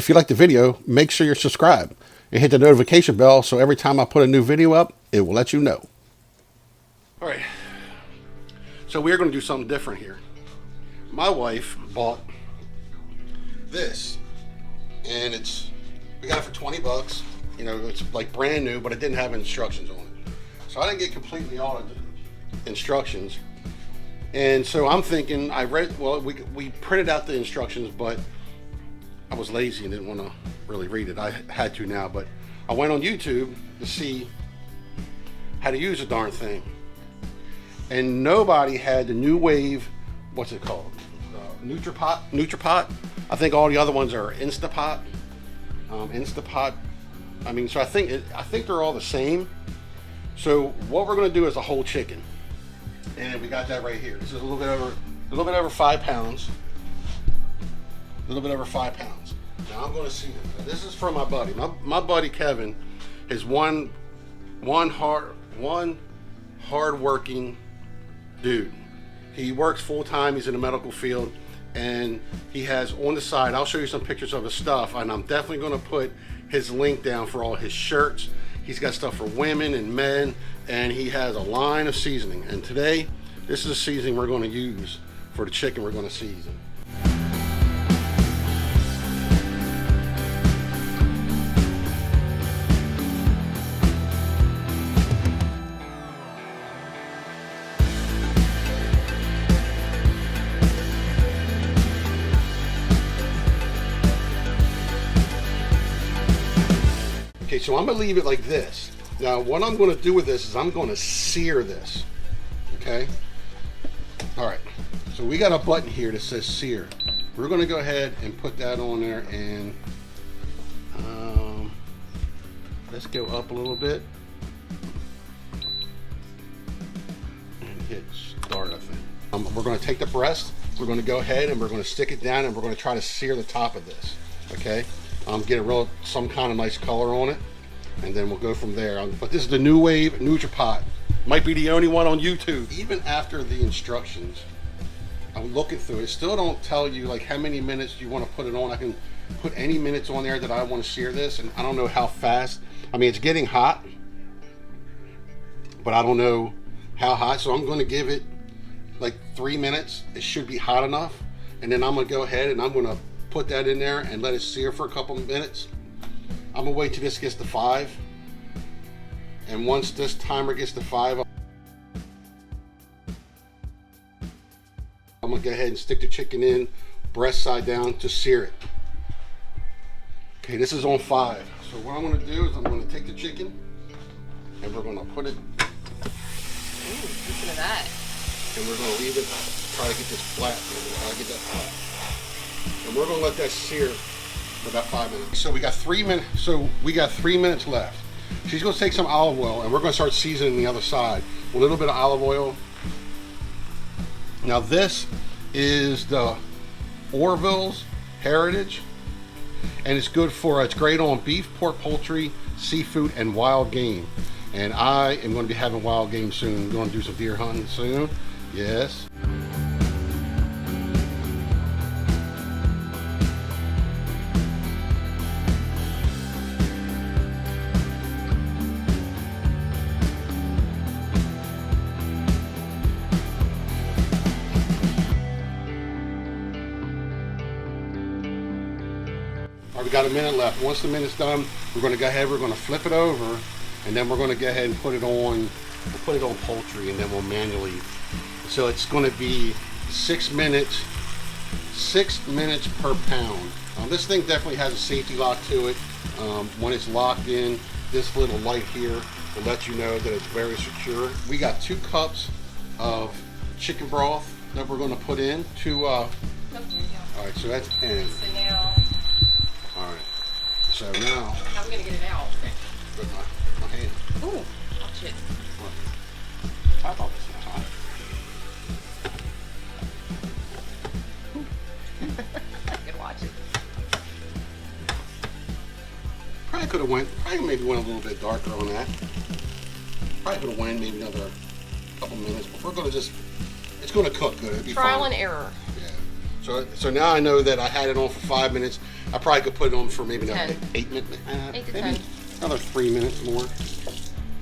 if you like the video, make sure you're subscribed and hit the notification bell so every time I put a new video up, it will let you know. All right, so we're going to do something different here. My wife bought this, and we got it for 20 bucks. You know, it's like brand new, but it didn't have instructions on it. So I didn't get completely all of the instructions. And so I'm thinking, we printed out the instructions, but I was lazy and didn't want to really read it. I had to now, but I went on YouTube to see how to use the darn thing. And nobody had the NUWAVE, what's it called? NutriPot. I think all the other ones are Instapot. I mean, so I think they're all the same. So what we're going to do is a whole chicken, and we got that right here. This is a little bit over 5 pounds. A little bit over 5 pounds. Now I'm going to see this. This is from my buddy. My buddy Kevin is one hard-working dude. He works full time. He's in the medical field, and he has on the side. I'll show you some pictures of his stuff, and I'm definitely going to put his link down for all his shirts. He's got stuff for women and men, and he has a line of seasoning. And today, this is the seasoning we're going to use for the chicken we're going to season. Okay, so I'm gonna leave it like this. Now, what I'm gonna do with this is I'm gonna sear this, okay? All right, so we got a button here that says sear. We're gonna go ahead and put that on there, and let's go up a little bit and hit start, I think. We're gonna take the breast, we're gonna go ahead and we're gonna stick it down, and we're gonna try to sear the top of this, okay? Get some kind of nice color on it, and then we'll go from there. But this is the NUWAVE NutriPot. Might be the only one on YouTube. Even after the instructions, I'm looking through it. Still don't tell you like how many minutes you want to put it on. I can put any minutes on there that I want to sear this, and I don't know how fast. I mean, it's getting hot, but I don't know how hot. So I'm going to give it like 3 minutes. It should be hot enough, and then I'm going to go ahead and I'm going to put that in there and let it sear for a couple of minutes. I'm gonna wait till this gets to 5, and once this timer gets to 5, I'm gonna go ahead and stick the chicken in, breast side down, to sear it. Okay, this is on 5. So what I'm gonna do is I'm gonna take the chicken and we're gonna put it. Ooh, listen to that. And we're gonna leave it, try to get this flat. Get that flat. And we're gonna let that sear for about 5 minutes. So we got 3 minutes. So we got 3 minutes left. She's gonna take some olive oil, and we're gonna start seasoning the other side. A little bit of olive oil. Now this is the Orville's Heritage, and it's good for. It's great on beef, pork, poultry, seafood, and wild game. And I am going to be having wild game soon. I'm going to do some deer hunting soon. Yes. We got a minute left. Once the minute's done, we're going to go ahead, we're going to flip it over, and then we're going to go ahead and put it on, poultry, and then we'll manually. So it's going to be 6 minutes per pound. This thing definitely has a safety lock to it. When it's locked in, this little light here will let you know that it's very secure. We got 2 cups of chicken broth that we're going to put in. All right, so that's 10. So now. All right. So now. How are we gonna get it out? With my hand. Ooh, watch it. I thought this was hot. I can watch it. Probably maybe went a little bit darker on that. Probably could have went maybe another couple minutes, but we're gonna just. It's going to cook good. It'll be Trial fine. and error. Yeah. So now I know that I had it on for 5 minutes. I probably could put it on for maybe another 10. 8 minutes. 8 to maybe 10. another 3 minutes more.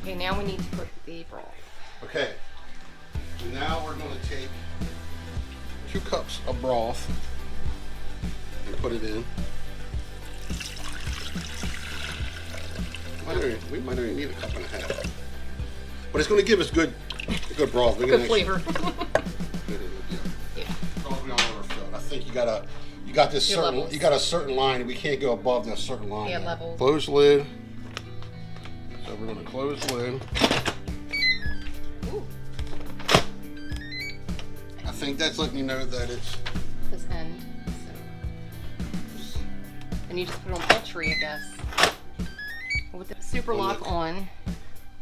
Okay, now we need to put the broth. Okay. So now we're going to take 2 cups of broth and put it in. We might only need a cup and a half. But it's going to give us good broth. Good flavor. Yeah. I think you got a certain line. We can't go above that certain line. Yeah, levels. Close the lid. So we're going to close the lid. Ooh. I think that's letting you know that it's This end. So. And you just put it on poultry, I guess. With the super lock on.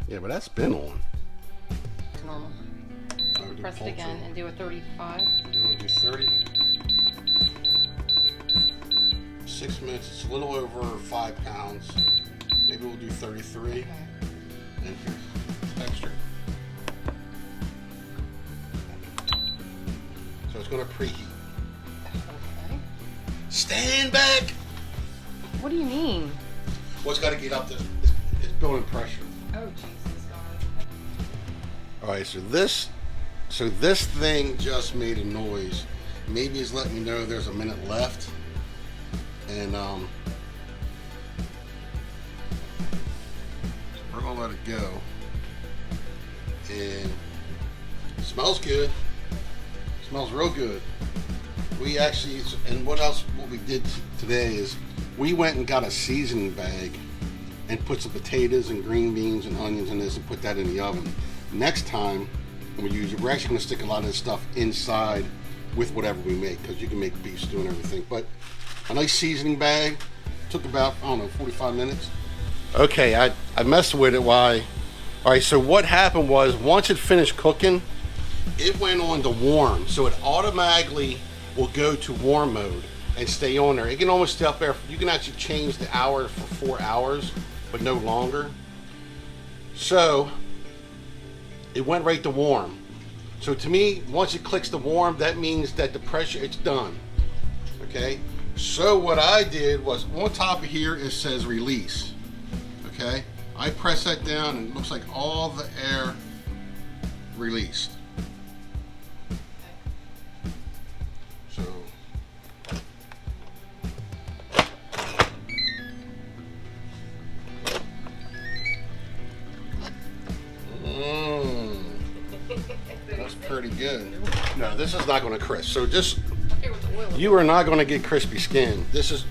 Yeah, but that's been on. It's normal. Press it again and do a 35. We're going to do 30. 6 minutes. It's a little over 5 pounds. Maybe we'll do 33. Okay. And here's extra. So it's going to preheat. Okay. Stand back. What do you mean? Well, it's got to get up to. It's building pressure. Oh, Jesus God. All right. So this thing just made a noise. Maybe it's letting me know there's a minute left. And we're gonna let it go. And it smells good. It smells real good. We actually, and what we did today is we went and got a seasoning bag and put some potatoes and green beans and onions in this and put that in the oven. Next time when we use it, we're actually gonna stick a lot of this stuff inside with whatever we make, because you can make beef stew and everything. But a nice seasoning bag took about, I don't know, 45 minutes. Okay, I messed with it. Why? All right, so what happened was once it finished cooking, it went on to warm. So it automatically will go to warm mode and stay on there. It can almost stay up there. You can actually change the hour for 4 hours, but no longer. So it went right to warm. So to me, once it clicks to warm, that means that the pressure, it's done. Okay? So what I did was, on top of here it says release. Okay? I press that down and it looks like all the air released. So that's pretty good. No, this is not going to crisp. So just, you are not going to get crispy skin. This is,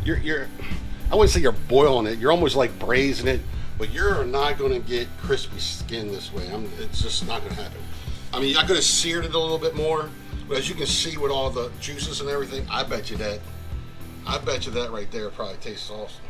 you're I wouldn't say you're boiling it. You're almost like braising it, but you're not going to get crispy skin this way. It's just not going to happen. I mean, I could have seared it a little bit more, but as you can see with all the juices and everything, I bet you that right there probably tastes awesome.